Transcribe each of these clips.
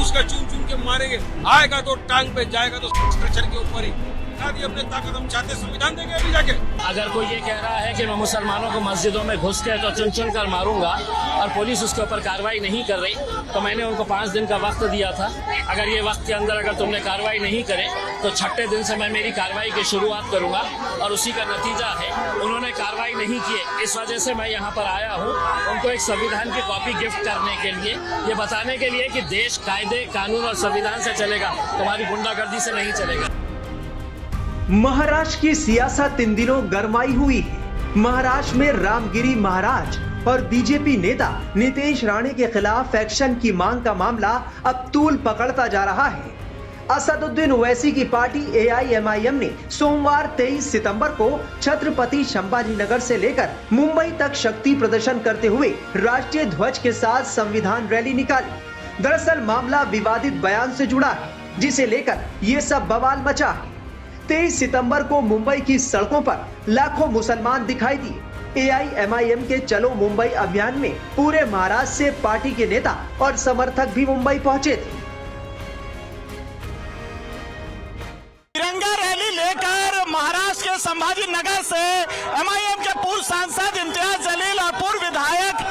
उसका चुन चुन के मारेंगे, आएगा तो टांग पे, जाएगा तो स्ट्रेचर के ऊपर ही। अपने ताकत हम चाहते संविधान देंगे अभी जाके। अगर कोई ये कह रहा है कि मैं मुसलमानों को मस्जिदों में घुस के तो चुन चुन कर मारूंगा और पुलिस उसके ऊपर कार्रवाई नहीं कर रही, तो मैंने उनको 5 दिन का वक्त दिया था। अगर ये वक्त के अंदर अगर तुमने कार्रवाई नहीं करे तो 6ठे दिन से मैं मेरी कार्रवाई की शुरुआत करूंगा और उसी का नतीजा है उन्होंने कार्रवाई नहीं की। इस वजह से मैं यहाँ पर आया हूँ उनको एक संविधान की कॉपी गिफ्ट करने के लिए, ये बताने के लिए कि देश कायदे कानून और संविधान से चलेगा, तुम्हारी गुंडागर्दी से नहीं चलेगा। महाराष्ट्र की सियासत इन दिनों गरमाई हुई है। महाराष्ट्र में रामगिरी महाराज और बीजेपी नेता नीतीश राणे के खिलाफ एक्शन की मांग का मामला अब तूल पकड़ता जा रहा है। असदुद्दीन ओवैसी की पार्टी AIMIM ने सोमवार 23 सितंबर को छत्रपति संभाजीनगर से लेकर मुंबई तक शक्ति प्रदर्शन करते हुए राष्ट्रीय ध्वज के साथ संविधान रैली निकाली। दरअसल मामला विवादित बयान से जुड़ा है, जिसे लेकर ये सब बवाल मचा है। 23 सितंबर को मुंबई की सड़कों पर लाखों मुसलमान दिखाई दिए। AIMIM के चलो मुंबई अभियान में पूरे महाराष्ट्र से पार्टी के नेता और समर्थक भी मुंबई पहुंचे थे। तिरंगा रैली लेकर महाराष्ट्र के संभाजीनगर से MIM के पूर्व सांसद इम्तियाज जलील और पूर्व विधायक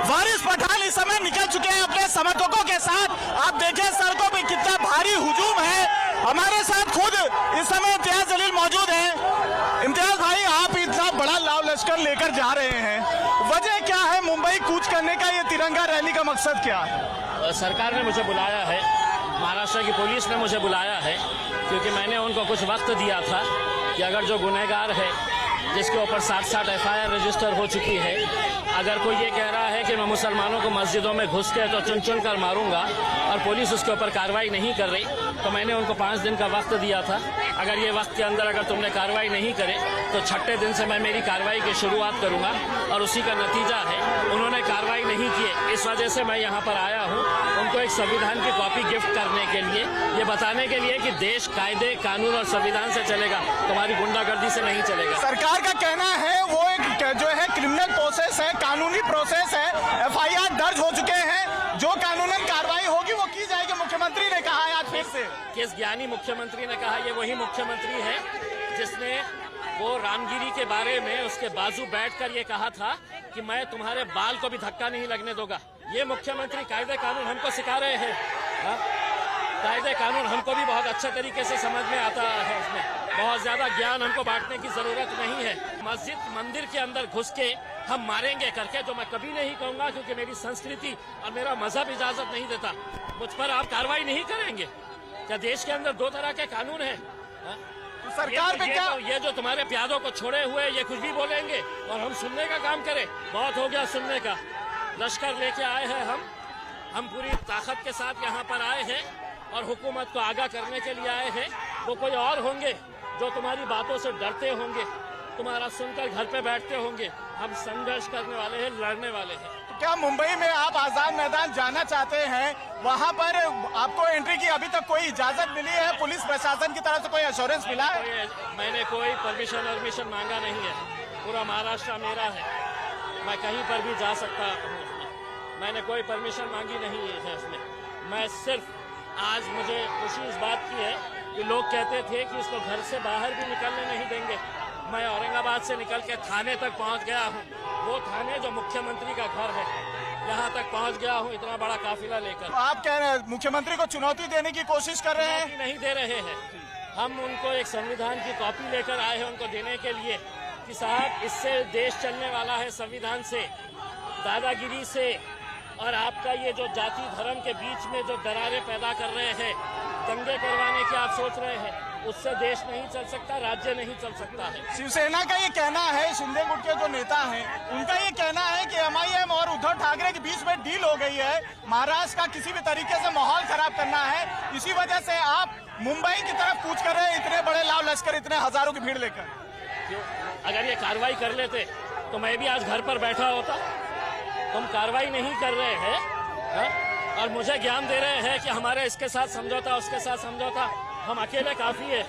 वारिस पठान इस समय निकल चुके हैं अपने समर्थकों के साथ। आप देखें सड़कों पे कितना भारी हुजूम है। हमारे साथ खुद इस समय इम्तियाज जलील मौजूद हैं। इम्तियाज भाई, आप इतना बड़ा लाव लश्कर लेकर जा रहे हैं, वजह क्या है? मुंबई कूच करने का ये तिरंगा रैली का मकसद क्या है? सरकार ने मुझे बुलाया है, महाराष्ट्र की पुलिस ने मुझे बुलाया है, क्योंकि मैंने उनको कुछ वक्त दिया था कि अगर जो गुनहगार है जिसके ऊपर 60 FIR रजिस्टर हो चुकी है, अगर कोई ये कह रहा है कि मैं मुसलमानों को मस्जिदों में घुस के तो चुन चुन कर मारूंगा और पुलिस उसके ऊपर कार्रवाई नहीं कर रही, तो मैंने उनको 5 दिन का वक्त दिया था। अगर ये वक्त के अंदर अगर तुमने कार्रवाई नहीं करे तो 6ठे दिन से मैं मेरी कार्रवाई की शुरुआत करूंगा और उसी का नतीजा है उन्होंने कार्रवाई नहीं की। इस वजह से मैं यहाँ पर आया हूँ उनको एक संविधान की कॉपी गिफ्ट करने के लिए, ये बताने के लिए कि देश कायदे कानून और संविधान से चलेगा, तुम्हारी गुंडागर्दी से नहीं चलेगा। सरकार का कहना है वो एक जो है क्रिमिनल प्रोसेस है, कानूनी प्रोसेस है, FIR दर्ज हो चुके हैं, जो कानूनन कार्रवाई होगी वो की जाएगी। मुख्यमंत्री ने कहा है आज फिर से। किस ज्ञानी मुख्यमंत्री ने कहा? ये वही मुख्यमंत्री है जिसने वो रामगिरी के बारे में उसके बाजू बैठकर ये कहा था कि मैं तुम्हारे बाल को भी धक्का नहीं लगने दूंगा। ये मुख्यमंत्री कायदे कानून हमको सिखा रहे हैं। कायदे कानून हमको भी बहुत अच्छे तरीके से समझ में आता है, इसमें बहुत ज्यादा ज्ञान हमको बांटने की जरूरत नहीं है। मस्जिद मंदिर के अंदर घुस के हम मारेंगे करके जो मैं कभी नहीं कहूंगा, क्योंकि मेरी संस्कृति और मेरा मजहब इजाजत नहीं देता। मुझ पर आप कार्रवाई नहीं करेंगे क्या? देश के अंदर 2 तरह के कानून है। तो सरकार पे क्या ये जो तुम्हारे प्यादों को छोड़े हुए ये कुछ भी बोलेंगे और हम सुनने का काम करें? बहुत हो गया सुनने का। लश्कर लेके आए हैं हम पूरी ताकत के साथ यहाँ पर आए हैं और हुकूमत को आगाह करने के लिए आए हैं। वो कोई और होंगे जो तुम्हारी बातों से डरते होंगे, तुम्हारा सुनकर घर पे बैठते होंगे। हम संघर्ष करने वाले हैं, लड़ने वाले हैं। तो क्या मुंबई में आप आजाद मैदान जाना चाहते हैं? वहां पर आपको एंट्री की अभी तक कोई इजाजत मिली है? पुलिस प्रशासन की तरफ से कोई एश्योरेंस मिला है? मैंने कोई परमिशन मांगा नहीं है। पूरा महाराष्ट्र मेरा है, मैं कहीं पर भी जा सकता हूँ। मैंने कोई परमिशन मांगी नहीं है इसमें। मैं सिर्फ आज मुझे खुशी इस बात की है कि लोग कहते थे कि इसको घर से बाहर भी निकलने नहीं देंगे। मैं औरंगाबाद से निकल के थाने तक पहुंच गया हूं, वो थाने जो मुख्यमंत्री का घर है, यहां तक पहुंच गया हूं इतना बड़ा काफिला लेकर। तो आप कह रहे हैं मुख्यमंत्री को चुनौती देने की कोशिश कर रहे हैं? नहीं दे रहे हैं, हम उनको एक संविधान की कॉपी लेकर आए हैं उनको देने के लिए कि साहब इससे देश चलने वाला है, संविधान से, दादागिरी से और आपका ये जो जाति धर्म के बीच में जो दरारें पैदा कर रहे हैं, दंगे करवाने की आप सोच रहे हैं, उससे देश नहीं चल सकता, राज्य नहीं चल सकता है। शिवसेना का ये कहना है, शिंदे गुट के जो नेता हैं उनका ये कहना है कि MIM और उद्धव ठाकरे के बीच में डील हो गई है, महाराष्ट्र का किसी भी तरीके से माहौल खराब करना है, इसी वजह से आप मुंबई की तरफ कूच कर रहे हैं इतने बड़े लाव लश्कर, इतने हजारों की भीड़ लेकर। क्यों? अगर ये कार्रवाई कर लेते तो मैं भी आज घर पर बैठा होता। तुम कार्रवाई नहीं कर रहे हैं और मुझे ज्ञान दे रहे हैं कि हमारे इसके साथ समझौता, उसके साथ समझौता, हम अकेले काफी है,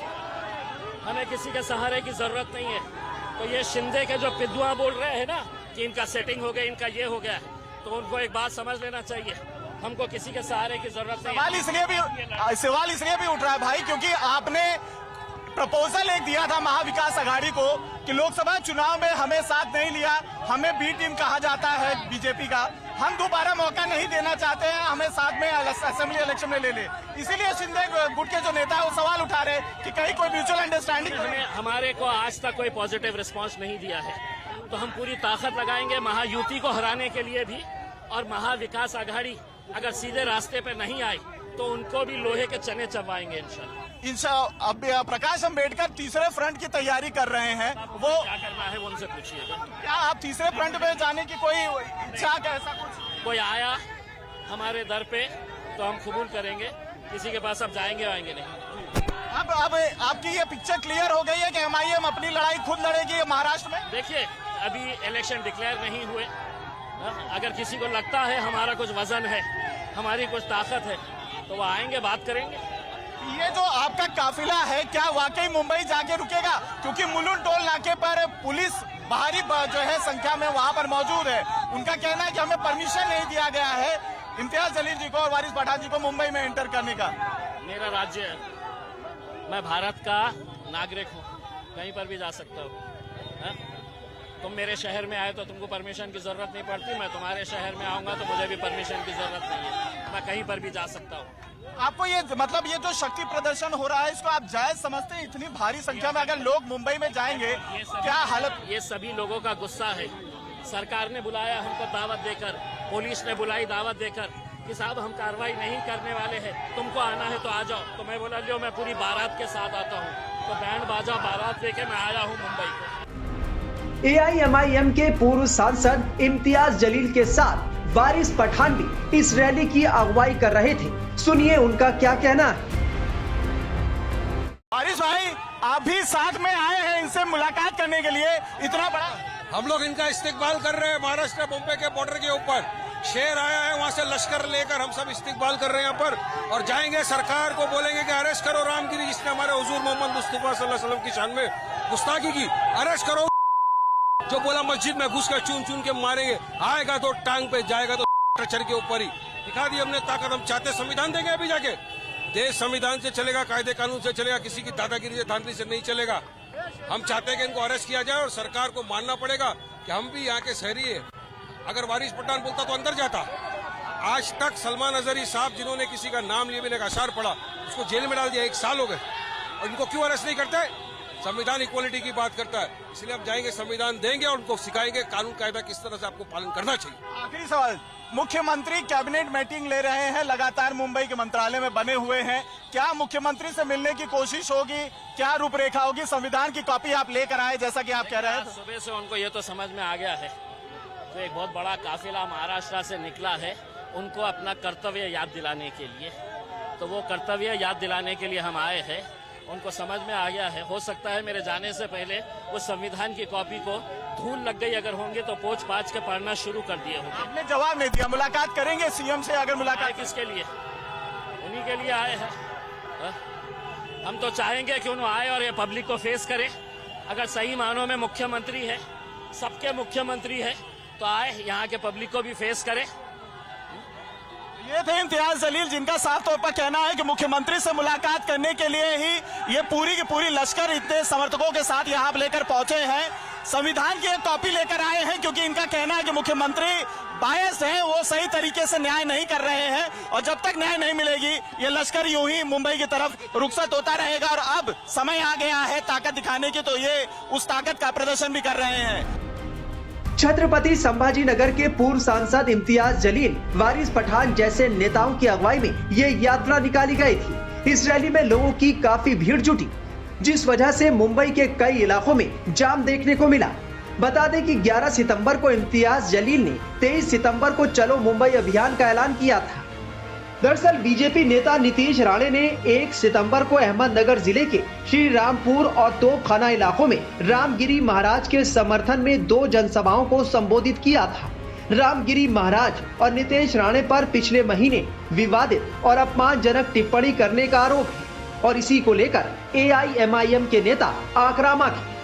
हमें किसी के सहारे की जरूरत नहीं है। तो ये शिंदे के जो पिद्दुआ बोल रहे हैं ना कि इनका सेटिंग हो गया, इनका ये हो गया, तो उनको एक बात समझ लेना चाहिए, हमको किसी के सहारे की जरूरत नहीं। सवाल इसलिए भी उठ रहा है भाई, क्योंकि आपने प्रपोजल एक दिया था महाविकास आघाड़ी को कि लोकसभा चुनाव में हमें साथ नहीं लिया, हमें बी टीम कहा जाता है बीजेपी का, हम दोबारा मौका नहीं देना चाहते हैं, हमें साथ में असेंबली इलेक्शन में ले ले। इसीलिए शिंदे गुट के जो नेता है वो सवाल उठा रहे कि कहीं कोई म्यूचुअल अंडरस्टैंडिंग। हमारे को आज तक कोई पॉजिटिव रिस्पांस नहीं दिया है, तो हम पूरी ताकत लगाएंगे महायुति को हराने के लिए भी। और महाविकास आघाड़ी अगर सीधे रास्ते पे नहीं आई तो उनको भी लोहे के चने चबाएंगे इंशाल्लाह। अब प्रकाश अम्बेडकर तीसरे फ्रंट की तैयारी कर रहे हैं, वो क्या करना है वो उनसे पूछिएगा। क्या आप तीसरे फ्रंट पे जाने की कोई इच्छा है? ऐसा कुछ कोई आया हमारे दर पे तो हम कबूल करेंगे, किसी के पास अब जाएंगे आएंगे नहीं। अब आपकी ये पिक्चर क्लियर हो गई है कि MIM अपनी लड़ाई खुद लड़ेगी महाराष्ट्र में। देखिए अभी इलेक्शन डिक्लेयर नहीं हुए, अगर किसी को लगता है हमारा कुछ वजन है, हमारी कुछ ताकत है, तो वो आएंगे, बात करेंगे। ये जो आपका काफिला है क्या वाकई मुंबई जाके रुकेगा? क्योंकि मुलुंड टोल नाके पर पुलिस बाहरी जो है संख्या में वहां पर मौजूद है। उनका कहना है कि हमें परमिशन नहीं दिया गया है इम्तियाज जलील जी को और वारिस पठान जी को मुंबई में एंटर करने का। मेरा राज्य है, मैं भारत का नागरिक हूँ, कहीं पर भी जा सकता हूँ। तुम मेरे शहर में आए तो तुमको परमिशन की जरूरत नहीं पड़ती, मैं तुम्हारे शहर में आऊंगा तो मुझे भी परमिशन की जरूरत नहीं है, मैं कहीं पर भी जा सकता हूँ। आपको ये मतलब ये जो शक्ति प्रदर्शन हो रहा है इसको आप जायज समझते हैं? इतनी भारी संख्या में अगर लोग मुंबई में जाएंगे क्या हालत? ये सभी लोगों का गुस्सा है। सरकार ने बुलाया हमको दावत देकर, पुलिस ने बुलाई दावत देकर कि साहब हम कार्रवाई नहीं करने वाले हैं, तुमको आना है तो आ जाओ। तो मैं बोला लो मैं पूरी बारात के साथ आता हूँ, तो बैंड बाजा बारात लेके मैं आया हूँ मुंबई को। AIMIM के पूर्व सांसद इम्तियाज जलील के साथ वारिस पठान भी इस रैली की अगुवाई कर रहे थे। सुनिए उनका क्या कहना है। वारिस भाई आप भी साथ में आए हैं इनसे मुलाकात करने के लिए, इतना बड़ा हम लोग इनका इस्तेकबाल कर रहे हैं। महाराष्ट्र मुंबई के बॉर्डर के ऊपर शेर आया है, वहाँ से लश्कर लेकर हम सब इस्तेकबाल कर रहे हैं यहाँ पर, और जाएंगे सरकार को बोलेंगे कि अरेस्ट करो रामगिरी जिसने हमारे हुजूर मोहम्मद मुस्तफा सल्लल्लाहु अलैहि वसल्लम की शान में गुस्ताखी की, अरेस्ट करो। जो बोला मस्जिद में घुस कर चून चून के मारेंगे, आएगा तो टांग पे, जाएगा तो स्ट्रेचर के ऊपर ही। दिखा दी हमने ताकत, हम चाहते संविधान देंगे अभी जाके। देश संविधान से चलेगा, कायदे कानून से चलेगा, किसी की दादागिरी से धांधली से नहीं चलेगा। हम चाहते हैं कि इनको अरेस्ट किया जाए और सरकार को मानना पड़ेगा कि हम भी यहाँ के शहरी है। अगर वारिस पठान बोलता तो अंदर जाता। आज तक सलमान अजहरी साहब जिन्होंने किसी का नाम लिए बिना अशार पढ़ा उसको जेल में डाल दिया, 1 साल हो गए, और इनको क्यों अरेस्ट नहीं करते? संविधान इक्वालिटी की बात करता है, इसलिए हम जाएंगे, संविधान देंगे और उनको सिखाएंगे कानून कायदा किस तरह से आपको पालन करना चाहिए। आखिरी सवाल, मुख्यमंत्री कैबिनेट मीटिंग ले रहे हैं, लगातार मुंबई के मंत्रालय में बने हुए हैं, क्या मुख्यमंत्री से मिलने की कोशिश होगी? क्या रूपरेखा होगी? संविधान की कॉपी आप लेकर आए जैसा कि आप कह रहे हैं। सुबह से उनको ये तो समझ में आ गया है, तो एक बहुत बड़ा काफिला महाराष्ट्र से निकला है उनको अपना कर्तव्य याद दिलाने के लिए, तो वो कर्तव्य याद दिलाने के लिए हम आए हैं। उनको समझ में आ गया है, हो सकता है मेरे जाने से पहले वो संविधान की कॉपी को धूल लग गई अगर होंगे तो पोंछ पाछ के पढ़ना शुरू कर दिए होंगे। आपने जवाब नहीं दिया, मुलाकात करेंगे सीएम से? अगर मुलाकात किसके लिए? उन्हीं के लिए आए हैं। हम तो चाहेंगे कि उन्होंने आए और ये पब्लिक को फेस करे। अगर सही मानों में मुख्यमंत्री है, सबके मुख्यमंत्री है, तो आए यहाँ के पब्लिक को भी फेस करे। ये थे इम्तियाज जलील, जिनका साफ तौर पर कहना है कि मुख्यमंत्री से मुलाकात करने के लिए ही ये पूरी की पूरी लश्कर इतने समर्थकों के साथ यहाँ लेकर पहुंचे हैं। संविधान की एक कॉपी लेकर आए हैं क्योंकि इनका कहना है कि मुख्यमंत्री बायस हैं, वो सही तरीके से न्याय नहीं कर रहे हैं, और जब तक न्याय नहीं मिलेगी ये लश्कर यूं ही मुंबई की तरफ रुखसत होता रहेगा। और अब समय आ गया है ताकत दिखाने की, तो ये उस ताकत का प्रदर्शन भी कर रहे हैं। छत्रपति संभाजी नगर के पूर्व सांसद इम्तियाज जलील, वारिस पठान जैसे नेताओं की अगुवाई में ये यात्रा निकाली गई थी। इस रैली में लोगों की काफी भीड़ जुटी, जिस वजह से मुंबई के कई इलाकों में जाम देखने को मिला। बता दें कि 11 सितंबर को इम्तियाज जलील ने 23 सितंबर को चलो मुंबई अभियान का ऐलान किया था। दरअसल बीजेपी नेता नीतीश राणे ने 1 सितंबर को अहमदनगर जिले के श्री रामपुर और तोपखाना इलाकों में रामगिरी महाराज के समर्थन में 2 जनसभाओं को संबोधित किया था। रामगिरी महाराज और नीतीश राणे पर पिछले महीने विवादित और अपमानजनक टिप्पणी करने का आरोप है, और इसी को लेकर AIMIM के नेता आक्रामक हैं।